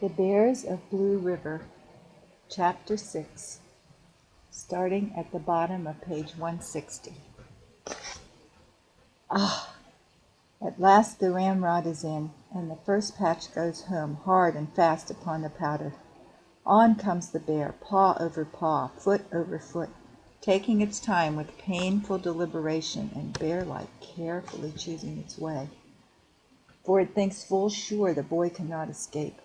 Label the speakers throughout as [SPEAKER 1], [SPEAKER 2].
[SPEAKER 1] The Bears of Blue River, Chapter 6, starting at the bottom of page 160. At last the ramrod is in, and the first patch goes home hard and fast upon the powder. On comes the bear, paw over paw, foot over foot, taking its time with painful deliberation and bear-like carefully choosing its way, for it thinks full sure the boy cannot escape.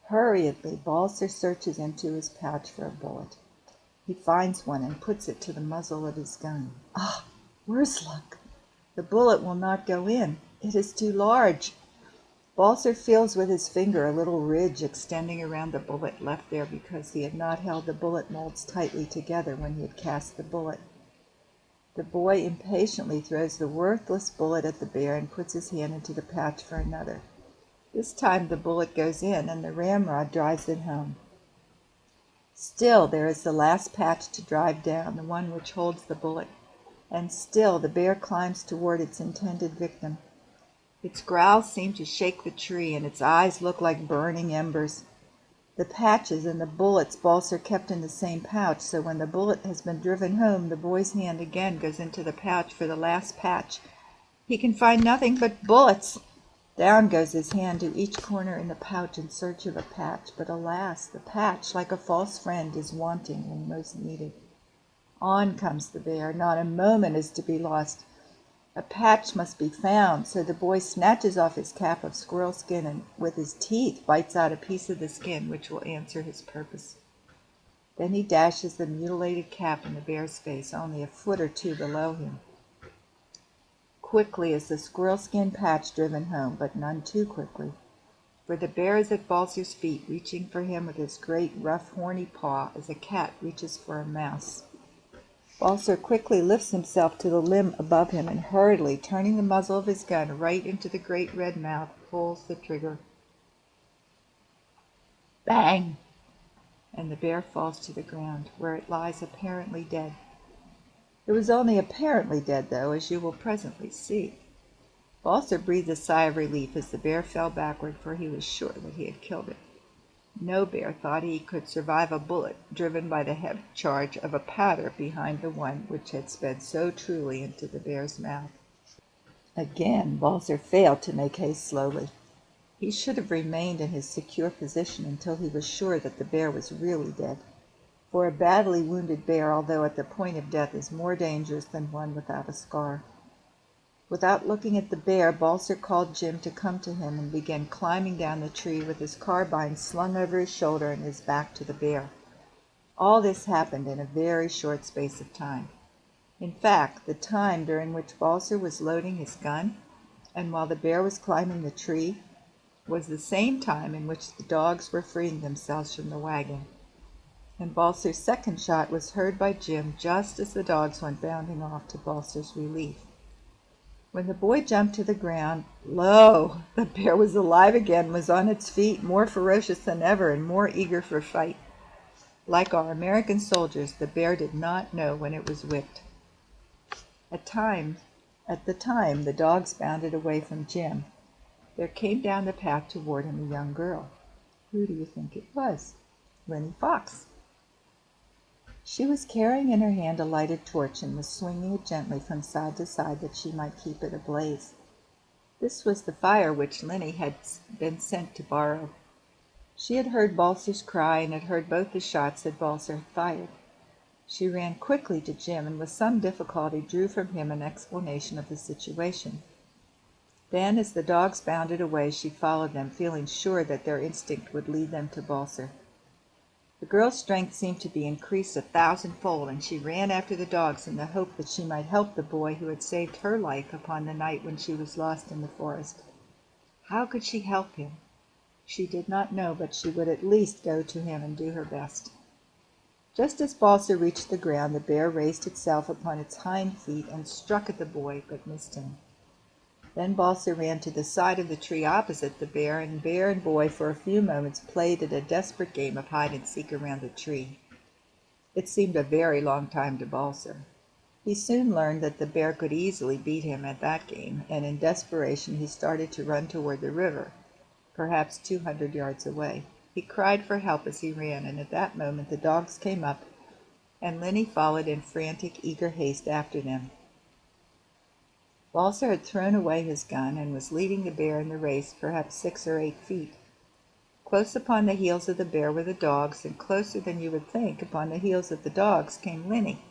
[SPEAKER 1] Hurriedly, Balser searches into his pouch for a bullet. He finds one and puts it to the muzzle of his gun. Worse luck! The bullet will not go in. It is too large. Balser feels with his finger a little ridge extending around the bullet left there because he had not held the bullet molds tightly together when he had cast the bullet. The boy impatiently throws the worthless bullet at the bear and puts his hand into the pouch for another. This time the bullet goes in, and the ramrod drives it home. Still there is the last patch to drive down, the one which holds the bullet, and still the bear climbs toward its intended victim. Its growls seem to shake the tree, and its eyes look like burning embers. The patches and the bullets Balser kept in the same pouch, so when the bullet has been driven home, the boy's hand again goes into the pouch for the last patch. He can find nothing but bullets. Down goes his hand to each corner in the pouch in search of a patch, but alas, the patch, like a false friend, is wanting when most needed. On comes the bear. Not a moment is to be lost. A patch must be found, so the boy snatches off his cap of squirrel skin and with his teeth bites out a piece of the skin which will answer his purpose. Then he dashes the mutilated cap in the bear's face, only a foot or two below him. Quickly is the squirrel skin patch driven home, but none too quickly, for the bear is at Balser's feet, reaching for him with his great rough horny paw as a cat reaches for a mouse. Balser quickly lifts himself to the limb above him and hurriedly, turning the muzzle of his gun right into the great red mouth, pulls the trigger. Bang! And the bear falls to the ground, where it lies apparently dead. It was only apparently dead, though, as you will presently see. Balser breathed a sigh of relief as the bear fell backward, for he was sure that he had killed it. No bear thought he could survive a bullet driven by the heavy charge of a powder behind the one which had sped so truly into the bear's mouth. Again Balser failed to make haste slowly. He should have remained in his secure position until he was sure that the bear was really dead. For a badly wounded bear, although at the point of death, is more dangerous than one without a scar. Without looking at the bear, Balser called Jim to come to him and began climbing down the tree with his carbine slung over his shoulder and his back to the bear. All this happened in a very short space of time. In fact, the time during which Balser was loading his gun and while the bear was climbing the tree was the same time in which the dogs were freeing themselves from the wagon. And Balser's second shot was heard by Jim just as the dogs went bounding off to Balser's relief. When the boy jumped to the ground, lo! The bear was alive again, was on its feet, more ferocious than ever and more eager for fight. Like our American soldiers, the bear did not know when it was whipped. At the time the dogs bounded away from Jim, there came down the path toward him a young girl. Who do you think it was? Lenny Fox. She was carrying in her hand a lighted torch and was swinging it gently from side to side that she might keep it ablaze. This was the fire which Lenny had been sent to borrow. She had heard Balser's cry and had heard both the shots that Balser had fired. She ran quickly to Jim and with some difficulty drew from him an explanation of the situation. Then, as the dogs bounded away, she followed them, feeling sure that their instinct would lead them to Balser. The girl's strength seemed to be increased 1,000-fold, and she ran after the dogs in the hope that she might help the boy who had saved her life upon the night when she was lost in the forest. How could she help him? She did not know, but she would at least go to him and do her best. Just as Balser reached the ground, the bear raised itself upon its hind feet and struck at the boy, but missed him. Then Balser ran to the side of the tree opposite the bear and boy for a few moments played at a desperate game of hide-and-seek around the tree. It seemed a very long time to Balser. He soon learned that the bear could easily beat him at that game, and in desperation he started to run toward the river. perhaps 200 yards away. He cried for help as he ran, and at that moment the dogs came up, and Linny followed in frantic, eager haste after them. Balser had thrown away his gun and was leading the bear in the race, perhaps 6 or 8 feet. Close upon the heels of the bear were the dogs, and closer than you would think upon the heels of the dogs came Linny.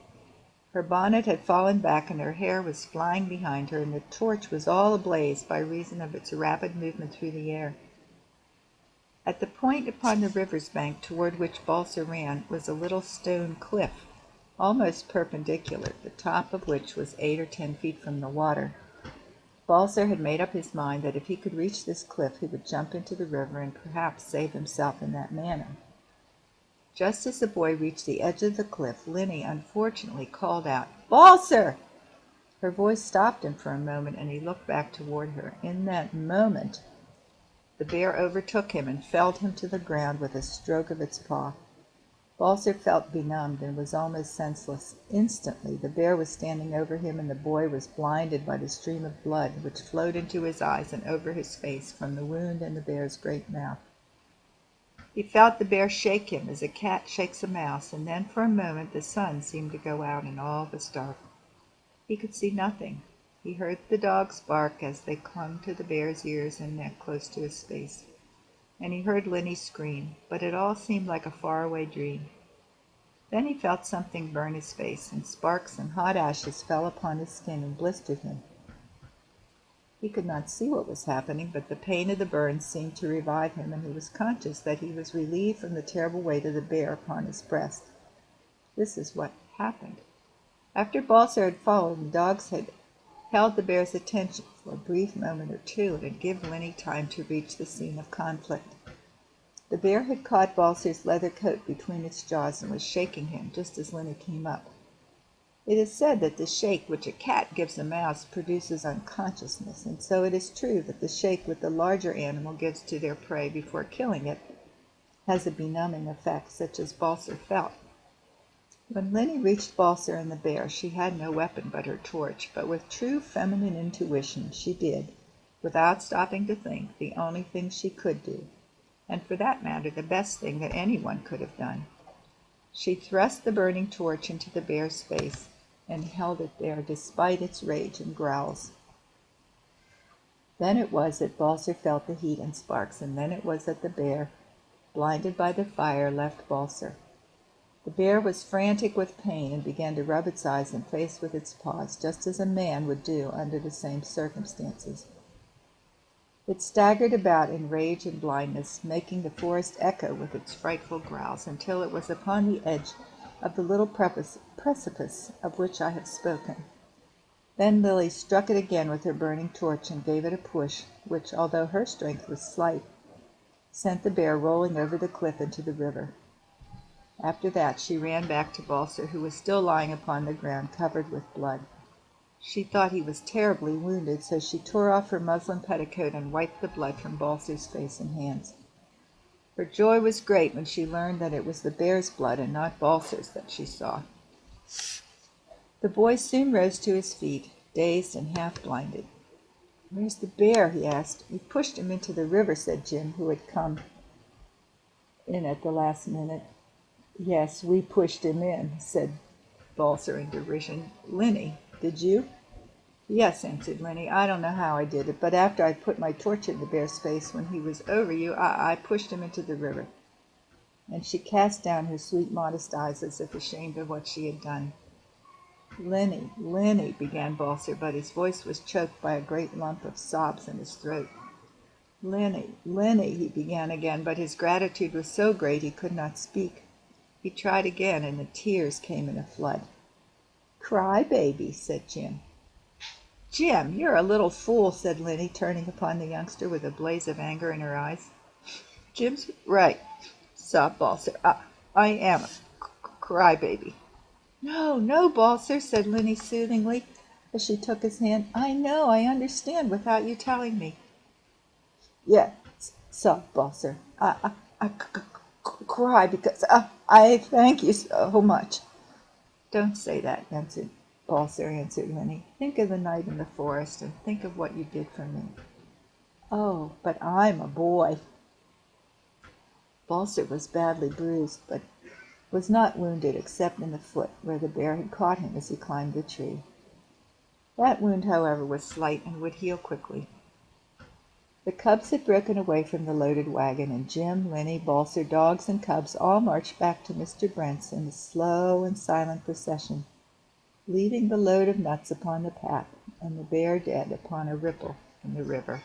[SPEAKER 1] Her bonnet had fallen back and her hair was flying behind her, and the torch was all ablaze by reason of its rapid movement through the air. At the point upon the river's bank toward which Balser ran was a little stone cliff, almost perpendicular, the top of which was 8 or 10 feet from the water. Balser had made up his mind that if he could reach this cliff he would jump into the river and perhaps save himself in that manner. Just as the boy reached the edge of the cliff, Linny unfortunately called out, "Balser!" Her voice stopped him for a moment, and he looked back toward her. In that moment the bear overtook him and felled him to the ground with a stroke of its paw. Balser felt benumbed and was almost senseless. Instantly the bear was standing over him, and the boy was blinded by the stream of blood which flowed into his eyes and over his face from the wound in the bear's great mouth. He felt the bear shake him as a cat shakes a mouse, and then for a moment the sun seemed to go out and all was dark. He could see nothing. He heard the dogs bark as they clung to the bear's ears and neck close to his face, and he heard Linny scream, but it all seemed like a faraway dream. Then he felt something burn his face, and sparks and hot ashes fell upon his skin and blistered him. He could not see what was happening, but the pain of the burns seemed to revive him, and he was conscious that he was relieved from the terrible weight of the bear upon his breast. This is what happened. After Balser had followed, the dogs had held the bear's attention for a brief moment or two, and had given Linny time to reach the scene of conflict. The bear had caught Balser's leather coat between its jaws and was shaking him just as Linny came up. It is said that the shake which a cat gives a mouse produces unconsciousness, and so it is true that the shake which the larger animal gives to their prey before killing it has a benumbing effect, such as Balser felt. When Linny reached Balser and the bear, she had no weapon but her torch, but with true feminine intuition she did, without stopping to think, the only thing she could do, and for that matter the best thing that anyone could have done. She thrust the burning torch into the bear's face and held it there despite its rage and growls. Then it was that Balser felt the heat and sparks, and then it was that the bear, blinded by the fire, left Balser. The bear was frantic with pain and began to rub its eyes and face with its paws, just as a man would do under the same circumstances. It staggered about in rage and blindness, making the forest echo with its frightful growls, until it was upon the edge of the little precipice of which I have spoken. Then Lily struck it again with her burning torch and gave it a push, which, although her strength was slight, sent the bear rolling over the cliff into the river. After that she ran back to Balser, who was still lying upon the ground covered with blood. She thought he was terribly wounded, so she tore off her muslin petticoat and wiped the blood from Balser's face and hands. Her joy was great when she learned that it was the bear's blood and not Balser's that she saw. The boy soon rose to his feet, dazed and half-blinded. "Where's the bear?" he asked. "We pushed him into the river," said Jim, who had come in at the last minute. "Yes, we pushed him in," said Balser in derision. "Linny, did you?" "Yes," answered Linny. "I don't know how I did it, but after I put my torch in the bear's face when he was over you, I pushed him into the river." And she cast down her sweet, modest eyes as if ashamed of what she had done. "Linny, Linny," began Balser, but his voice was choked by a great lump of sobs in his throat. "Linny, Linny," he began again, but his gratitude was so great he could not speak. He tried again, and the tears came in a flood. "Cry, baby," said Jim. "Jim, you're a little fool," said Linny, turning upon the youngster with a blaze of anger in her eyes. "Jim's right," sobbed Balser. I am a cry-baby." "No, no, Balser," said Linny soothingly, as she took his hand. "I know, I understand without you telling me." "Yes," sobbed Balser. I cry because I thank you so much." "Don't say that," Balser answered Linny. "Think of the night in the forest, and think of what you did for me." Oh, but I'm a boy. Balser was badly bruised, but was not wounded except in the foot, where the bear had caught him as he climbed the tree. That wound, however, was slight and would heal quickly. The cubs had broken away from the loaded wagon, and Jim, Lenny, Balser, dogs, and cubs all marched back to Mr. Brent's in a slow and silent procession, leaving the load of nuts upon the path and the bear dead upon a ripple in the river.